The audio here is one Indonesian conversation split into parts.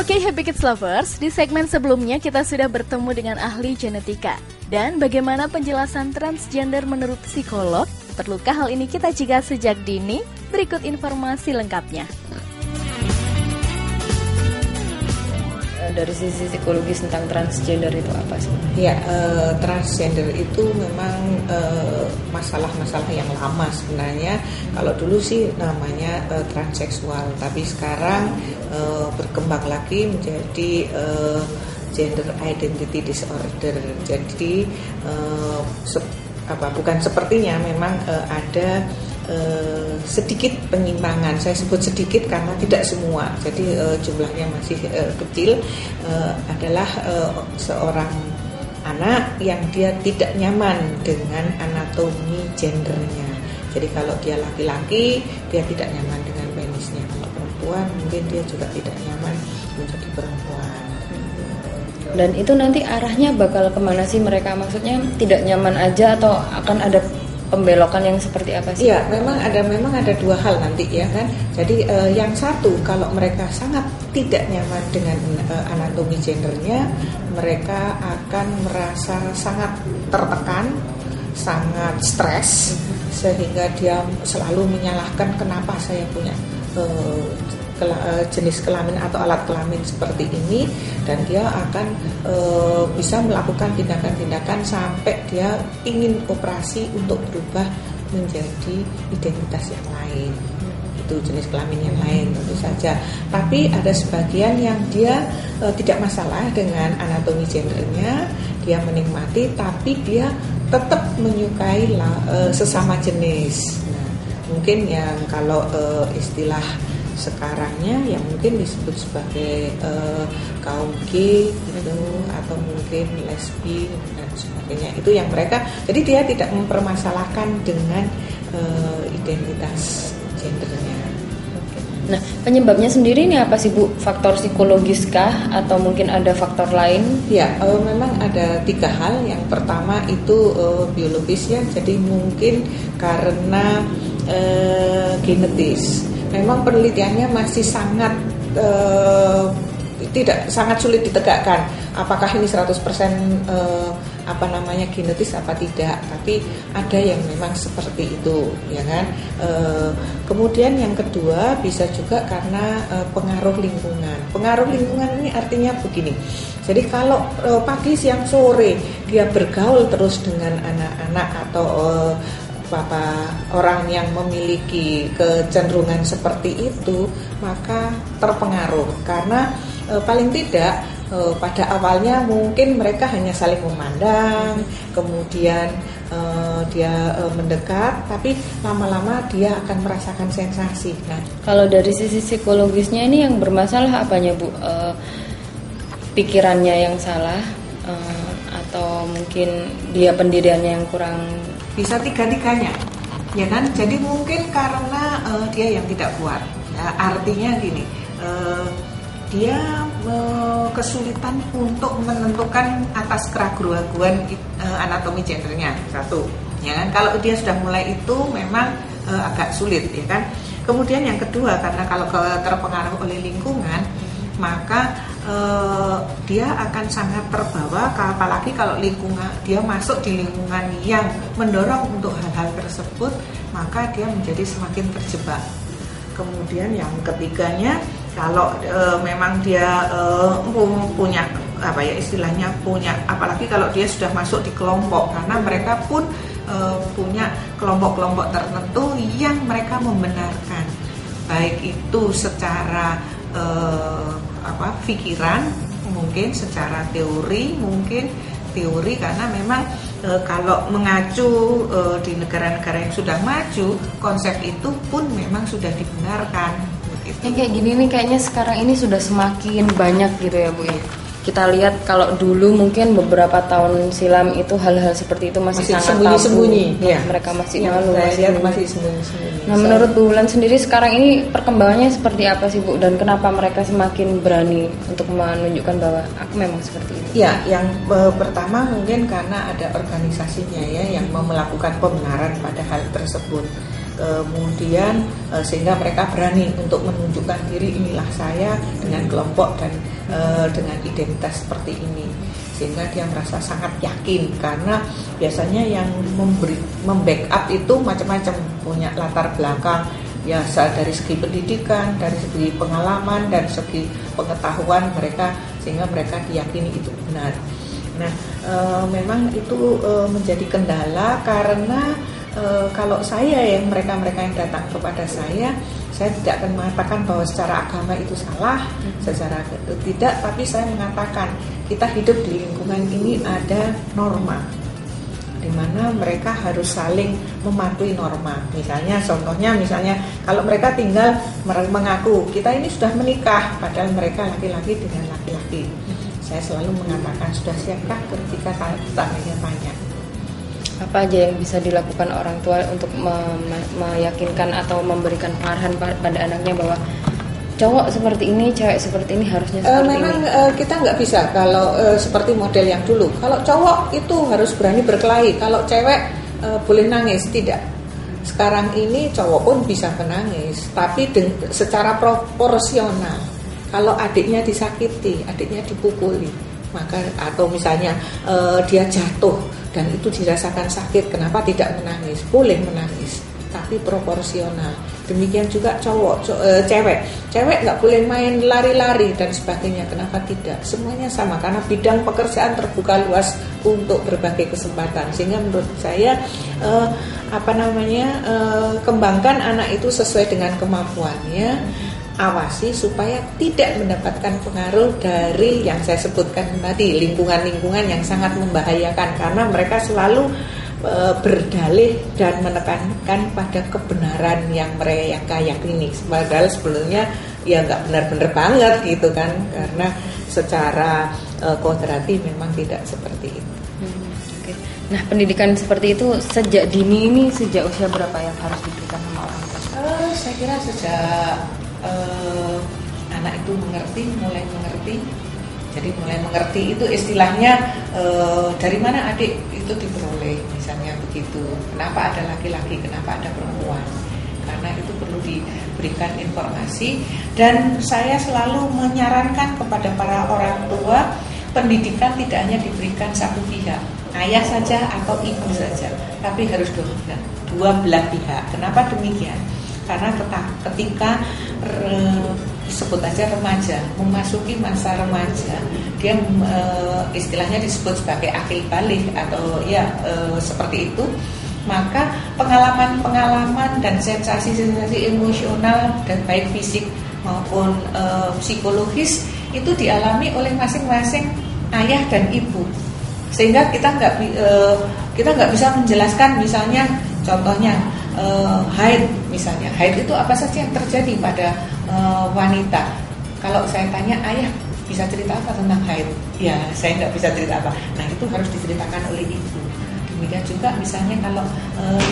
Oke, Happy Kids Lovers, di segmen sebelumnya kita sudah bertemu dengan ahli genetika. Dan bagaimana penjelasan transgender menurut psikolog? Perlukah hal ini kita cegah sejak dini? Berikut informasi lengkapnya. Dari sisi psikologis tentang transgender itu apa sih? Ya, transgender itu memang masalah-masalah yang lama sebenarnya. Kalau dulu sih namanya transseksual, tapi sekarang berkembang lagi menjadi gender identity disorder. Jadi bukan sepertinya, memang ada sedikit penyimpangan. Saya sebut sedikit karena tidak semua, jadi jumlahnya masih kecil. Adalah seorang anak yang dia tidak nyaman dengan anatomi gendernya. Jadi kalau dia laki-laki, dia tidak nyaman dengan penisnya. Kalau perempuan, mungkin dia juga tidak nyaman menjadi perempuan. Dan itu nanti arahnya bakal kemana sih mereka? Maksudnya tidak nyaman aja atau akan ada pembelokan yang seperti apa sih? Iya, memang ada dua hal nanti ya kan. Jadi yang satu, kalau mereka sangat tidak nyaman dengan anatomi gendernya, mereka akan merasa sangat tertekan, sangat stres, sehingga dia selalu menyalahkan kenapa saya punya jenis kelamin atau alat kelamin seperti ini, dan dia akan bisa melakukan tindakan-tindakan sampai dia ingin operasi untuk berubah menjadi identitas yang lain, itu jenis kelamin yang lain tentu saja. Tapi ada sebagian yang dia tidak masalah dengan anatomi gendernya, dia menikmati, tapi dia tetap menyukai sesama jenis. Nah, mungkin yang kalau istilah sekarangnya yang mungkin disebut sebagai kaum gay gitu, atau mungkin lesbi dan sebagainya, itu yang mereka, jadi dia tidak mempermasalahkan dengan identitas gendernya. Nah, penyebabnya sendiri ini apa sih Bu? Faktor psikologis kah atau mungkin ada faktor lain? Ya, memang ada tiga hal. Yang pertama itu biologis ya, jadi mungkin karena genetis. Memang penelitiannya masih sangat sangat sulit ditegakkan apakah ini 100% genetis apa tidak, tapi ada yang memang seperti itu ya kan. Kemudian yang kedua bisa juga karena pengaruh lingkungan. Pengaruh lingkungan ini artinya begini. Jadi kalau pagi siang sore dia bergaul terus dengan anak-anak atau orang yang memiliki kecenderungan seperti itu, maka terpengaruh. Karena paling tidak pada awalnya mungkin mereka hanya saling memandang, kemudian dia mendekat, tapi lama-lama dia akan merasakan sensasi. Nah, kalau dari sisi psikologisnya ini yang bermasalah apanya Bu? Pikirannya yang salah, atau mungkin dia pendiriannya yang kurang? Bisa tiga-tiganya, ya kan? Jadi mungkin karena dia yang tidak kuat. Ya, artinya gini, dia kesulitan untuk menentukan atas keraguan anatomi gendernya, satu. Ya kan? Kalau dia sudah mulai itu memang agak sulit, ya kan? Kemudian yang kedua, karena kalau terpengaruh oleh lingkungan, maka dia akan sangat terbawa, apalagi kalau dia masuk di lingkungan yang mendorong untuk hal-hal tersebut, maka dia menjadi semakin terjebak. Kemudian yang ketiganya, kalau memang dia punya apalagi kalau dia sudah masuk di kelompok, karena mereka pun punya kelompok-kelompok tertentu yang mereka membenarkan, baik itu secara pikiran, mungkin secara teori, karena memang kalau mengacu di negara-negara yang sudah maju, konsep itu pun memang sudah dibenarkan. Yang kayak gini nih kayaknya sekarang ini sudah semakin banyak gitu ya Bu ya. Kita lihat kalau dulu mungkin beberapa tahun silam itu hal-hal seperti itu masih sangat sembunyi-sembunyi. Ya. Mereka masih malu, masih sembunyi-sembunyi. Nah, menurut Bu Wulan sendiri sekarang ini perkembangannya seperti apa sih Bu, dan kenapa mereka semakin berani untuk menunjukkan bahwa aku memang seperti ini? Ya, yang pertama mungkin karena ada organisasinya ya yang melakukan pembenaran pada hal tersebut. Kemudian sehingga mereka berani untuk menunjukkan diri, inilah saya dengan kelompok dan dengan identitas seperti ini, sehingga dia merasa sangat yakin. Karena biasanya yang membackup itu macam-macam, punya latar belakang ya, dari segi pendidikan, dari segi pengalaman, dan segi pengetahuan mereka, sehingga mereka diyakini itu benar. Nah, memang itu menjadi kendala karena kalau saya mereka yang datang kepada saya tidak akan mengatakan bahwa secara agama itu salah, secara tidak, tapi saya mengatakan kita hidup di lingkungan ini ada norma, di mana mereka harus saling mematuhi norma. Contohnya kalau mereka tinggal mengaku kita ini sudah menikah, padahal mereka laki-laki dengan laki-laki. Saya selalu mengatakan, sudah siapkah ketika tanya apa aja yang bisa dilakukan orang tua untuk meyakinkan atau memberikan pengarahan pada anaknya bahwa cowok seperti ini, cewek seperti ini, harusnya seperti memang, ini? Kita nggak bisa kalau seperti model yang dulu. Kalau cowok itu harus berani berkelahi, kalau cewek boleh nangis, tidak. Sekarang ini cowok pun bisa menangis, tapi secara proporsional. Kalau adiknya disakiti, adiknya dipukuli, maka atau misalnya dia jatuh dan itu dirasakan sakit, kenapa tidak menangis? Boleh menangis, tapi proporsional. Demikian juga cewek nggak boleh main lari-lari dan sebagainya, kenapa tidak? Semuanya sama, karena bidang pekerjaan terbuka luas untuk berbagai kesempatan. Sehingga menurut saya kembangkan anak itu sesuai dengan kemampuannya. Awasi supaya tidak mendapatkan pengaruh dari yang saya sebutkan tadi, lingkungan-lingkungan yang sangat membahayakan, karena mereka selalu berdalih dan menekankan pada kebenaran yang mereka yakini, padahal sebelumnya ya nggak benar-benar banget gitu kan, karena secara kodrati memang tidak seperti itu. Oke. Nah, pendidikan seperti itu sejak dini ini, sejak usia berapa yang harus diberikan sama orang tua? Saya kira sejak anak itu mulai mengerti. Jadi mulai mengerti itu istilahnya dari mana adik itu diperoleh, misalnya begitu. Kenapa ada laki-laki, kenapa ada perempuan? Karena itu perlu diberikan informasi. Dan saya selalu menyarankan kepada para orang tua, pendidikan tidak hanya diberikan satu pihak, ayah saja atau ibu saja, tapi harus dua belah pihak. Kenapa demikian? Karena ketika disebut aja remaja, memasuki masa remaja, dia istilahnya disebut sebagai akil balik atau seperti itu, maka pengalaman dan sensasi-sensasi emosional dan baik fisik maupun psikologis itu dialami oleh masing-masing ayah dan ibu, sehingga kita nggak bisa menjelaskan, misalnya contohnya haid misalnya. Haid itu apa saja yang terjadi pada wanita. Kalau saya tanya, ayah bisa cerita apa tentang haid? Ya, saya nggak bisa cerita apa. Nah, itu harus diceritakan oleh ibu. Demikian juga misalnya kalau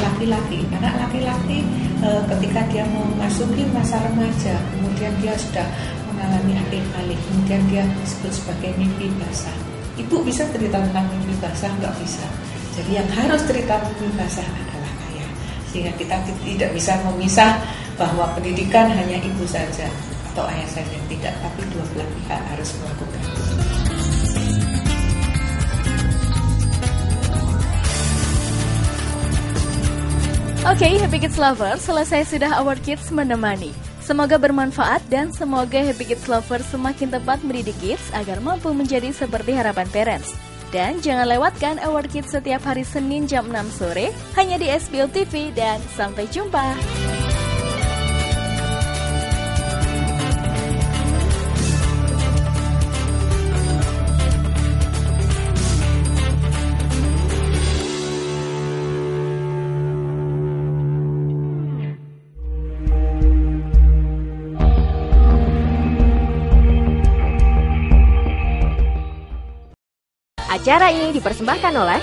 laki-laki, anak laki-laki ketika dia memasuki masa remaja, kemudian dia sudah mengalami akil balik, kemudian dia disebut sebagai mimpi basah. Ibu bisa cerita tentang mimpi basah? Nggak bisa. Jadi yang harus cerita mimpi basah adalah ayah. Sehingga kita tidak bisa memisah bahwa pendidikan hanya ibu saja atau ayah saja, tidak, tapi dua belah pihak harus melakukan. Oke, Happy Kids Lovers, selesai sudah Award Kids menemani. Semoga bermanfaat dan semoga Happy Kids Lovers semakin tepat mendidik kids agar mampu menjadi seperti harapan parents. Dan jangan lewatkan Award Kids setiap hari Senin jam 6 sore hanya di SBO TV, dan sampai jumpa. Acara ini dipersembahkan oleh